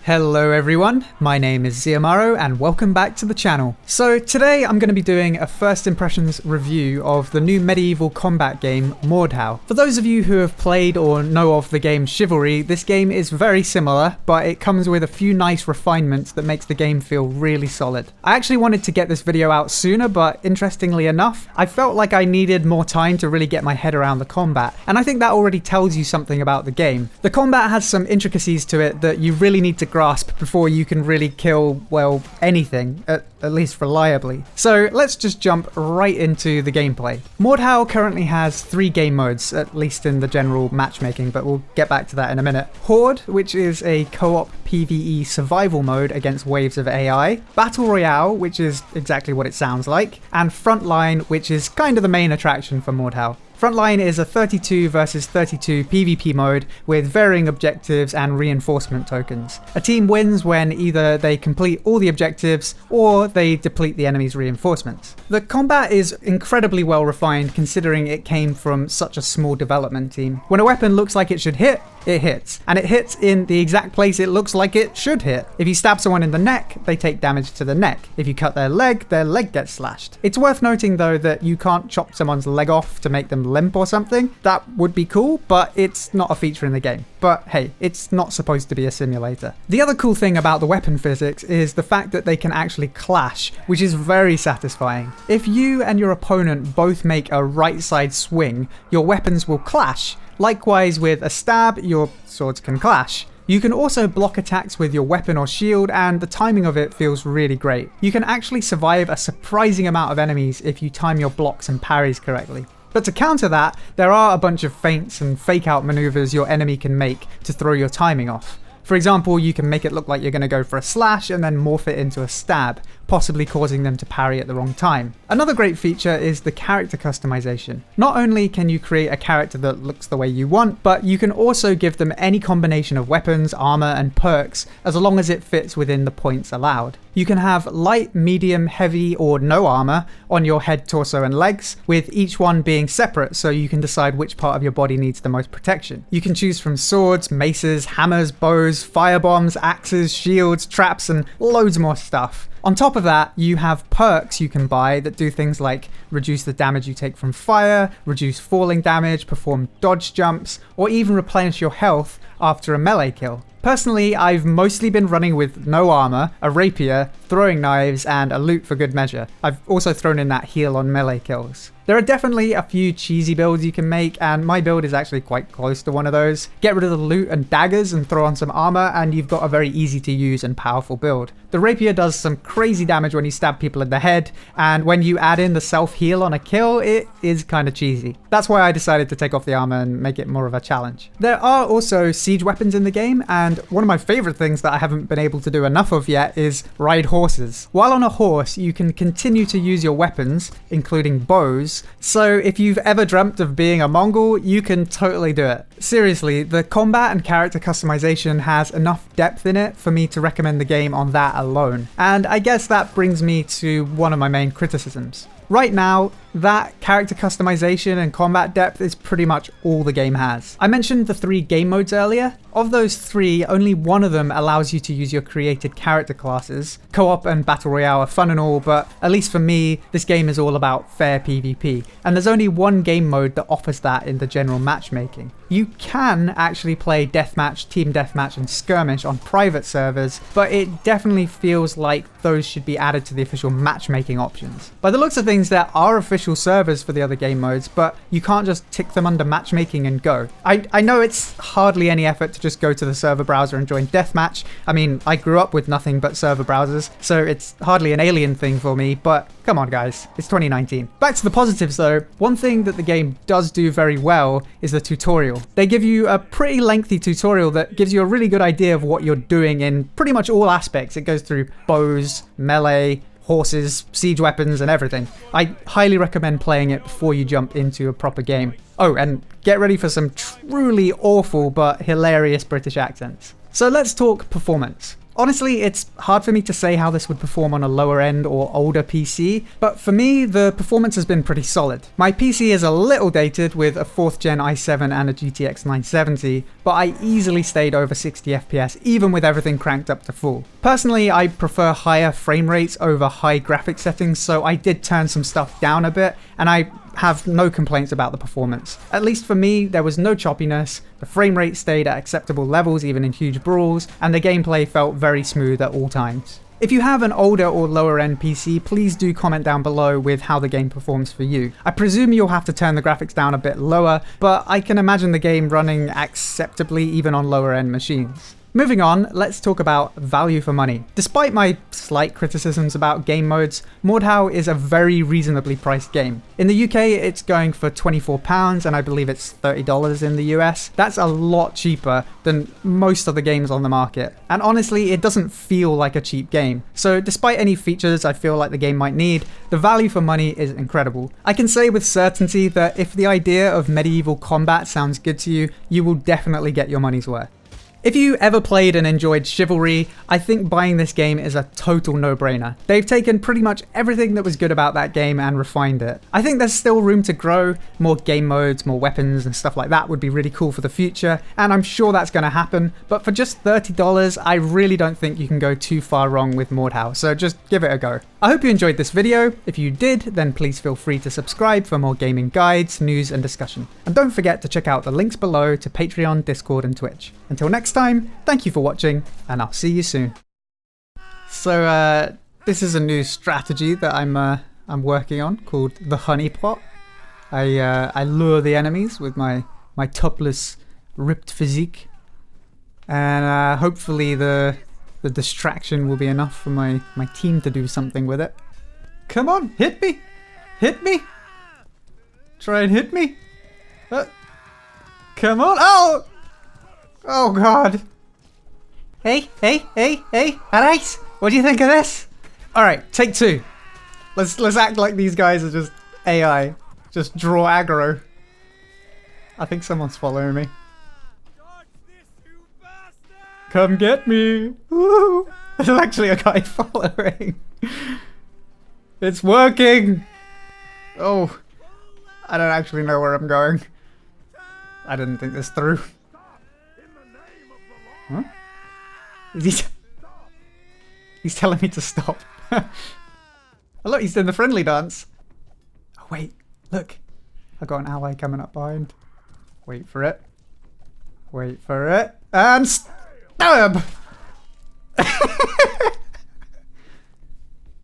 Hello everyone, my name is Ziamaro and welcome back to the channel. So today I'm going to be doing a first impressions review of the new medieval combat game Mordhau. For those of you who have played or know of the game Chivalry, this game is very similar, but it comes with a few nice refinements that makes the game feel really solid. I actually wanted to get this video out sooner, but interestingly enough, I felt like I needed more time to really get my head around the combat, and I think that already tells you something about the game. The combat has some intricacies to it that you really need to grasp before you can really kill, well, anything, at least reliably. So let's just jump right into the gameplay. Mordhau currently has 3 game modes, at least in the general matchmaking, but we'll get back to that in a minute. Horde, which is a co-op PvE survival mode against waves of AI, Battle Royale, which is exactly what it sounds like, and Frontline, which is kind of the main attraction for Mordhau. Frontline is a 32 versus 32 PvP mode with varying objectives and reinforcement tokens. A team wins when either they complete all the objectives or they deplete the enemy's reinforcements. The combat is incredibly well refined considering it came from such a small development team. When a weapon looks like it should hit, it hits. And it hits in the exact place it looks like it should hit. If you stab someone in the neck, they take damage to the neck. If you cut their leg gets slashed. It's worth noting though that you can't chop someone's leg off to make them limp or something. That would be cool, but it's not a feature in the game. But hey, it's not supposed to be a simulator. The other cool thing about the weapon physics is the fact that they can actually clash, which is very satisfying. If you and your opponent both make a right side swing, your weapons will clash. Likewise with a stab, your swords can clash. You can also block attacks with your weapon or shield, and the timing of it feels really great. You can actually survive a surprising amount of enemies if you time your blocks and parries correctly. But to counter that, there are a bunch of feints and fake out maneuvers your enemy can make to throw your timing off. For example, you can make it look like you're going to go for a slash and then morph it into a stab, possibly causing them to parry at the wrong time. Another great feature is the character customization. Not only can you create a character that looks the way you want, but you can also give them any combination of weapons, armor, and perks as long as it fits within the points allowed. You can have light, medium, heavy, or no armor on your head, torso, and legs, with each one being separate so you can decide which part of your body needs the most protection. You can choose from swords, maces, hammers, bows, firebombs, axes, shields, traps, and loads more stuff. On top of that, you have perks you can buy that do things like reduce the damage you take from fire, reduce falling damage, perform dodge jumps, or even replenish your health after a melee kill. Personally, I've mostly been running with no armor, a rapier, throwing knives, and a loot for good measure. I've also thrown in that heal on melee kills. There are definitely a few cheesy builds you can make, and my build is actually quite close to one of those. Get rid of the loot and daggers and throw on some armor, and you've got a very easy to use and powerful build. The rapier does some crazy damage when you stab people in the head, and when you add in the self-heal on a kill, it is kind of cheesy. That's why I decided to take off the armor and make it more of a challenge. There are also siege weapons in the game, and one of my favorite things that I haven't been able to do enough of yet is ride horses. While on a horse, you can continue to use your weapons, including bows, so if you've ever dreamt of being a Mongol, you can totally do it. Seriously, the combat and character customization has enough depth in it for me to recommend the game on that alone. And I guess that brings me to one of my main criticisms. Right now, that character customization and combat depth is pretty much all the game has. I mentioned the 3 game modes earlier. Of those 3, only one of them allows you to use your created character classes. Co-op and Battle Royale are fun and all, but at least for me, this game is all about fair PvP. And there's only one game mode that offers that in the general matchmaking. You can actually play deathmatch, team deathmatch, and skirmish on private servers, but it definitely feels like those should be added to the official matchmaking options. By the looks of things, there are official servers for the other game modes, but you can't just tick them under matchmaking and go. I know it's hardly any effort to just go to the server browser and join deathmatch. I mean, I grew up with nothing but server browsers, so it's hardly an alien thing for me, but come on guys, it's 2019. Back to the positives though, one thing that the game does do very well is the tutorial. They give you a pretty lengthy tutorial that gives you a really good idea of what you're doing in pretty much all aspects. It goes through bows, melee, horses, siege weapons, and everything. I highly recommend playing it before you jump into a proper game. Oh, and get ready for some truly awful but hilarious British accents. So let's talk performance. Honestly, it's hard for me to say how this would perform on a lower end or older PC, but for me, the performance has been pretty solid. My PC is a little dated with a 4th gen i7 and a GTX 970, but I easily stayed over 60 FPS even with everything cranked up to full. Personally, I prefer higher frame rates over high graphic settings, so I did turn some stuff down a bit, and I have no complaints about the performance. At least for me, there was no choppiness, the frame rate stayed at acceptable levels even in huge brawls, and the gameplay felt very smooth at all times. If you have an older or lower end PC, please do comment down below with how the game performs for you. I presume you'll have to turn the graphics down a bit lower, but I can imagine the game running acceptably even on lower end machines. Moving on, let's talk about value for money. Despite my slight criticisms about game modes, Mordhau is a very reasonably priced game. In the UK, it's going for £24 and I believe it's $30 in the US. That's a lot cheaper than most of the games on the market. And honestly, it doesn't feel like a cheap game. So despite any features I feel like the game might need, the value for money is incredible. I can say with certainty that if the idea of medieval combat sounds good to you, you will definitely get your money's worth. If you ever played and enjoyed Chivalry, I think buying this game is a total no-brainer. They've taken pretty much everything that was good about that game and refined it. I think there's still room to grow, more game modes, more weapons and stuff like that would be really cool for the future, and I'm sure that's going to happen, but for just $30, I really don't think you can go too far wrong with Mordhau, so just give it a go. I hope you enjoyed this video. If you did, then please feel free to subscribe for more gaming guides, news and discussion. And don't forget to check out the links below to Patreon, Discord and Twitch. Until next time, thank you for watching, and I'll see you soon. So this is a new strategy that I'm working on called the honey pot. I lure the enemies with my topless, ripped physique, and hopefully the distraction will be enough for my team to do something with it. Come on, hit me! Hit me! Try and hit me! Come on! Oh! Oh god! Hey, alright! What do you think of this? Alright, take two. Let's act like these guys are just AI. Just draw aggro. I think someone's following me. Come get me! Woo! There's actually a guy following. It's working! Oh. I don't actually know where I'm going. I didn't think this through. Huh? He's telling me to stop. Oh look, he's doing the friendly dance. Oh wait, look. I've got an ally coming up behind. Wait for it. Wait for it. And stab!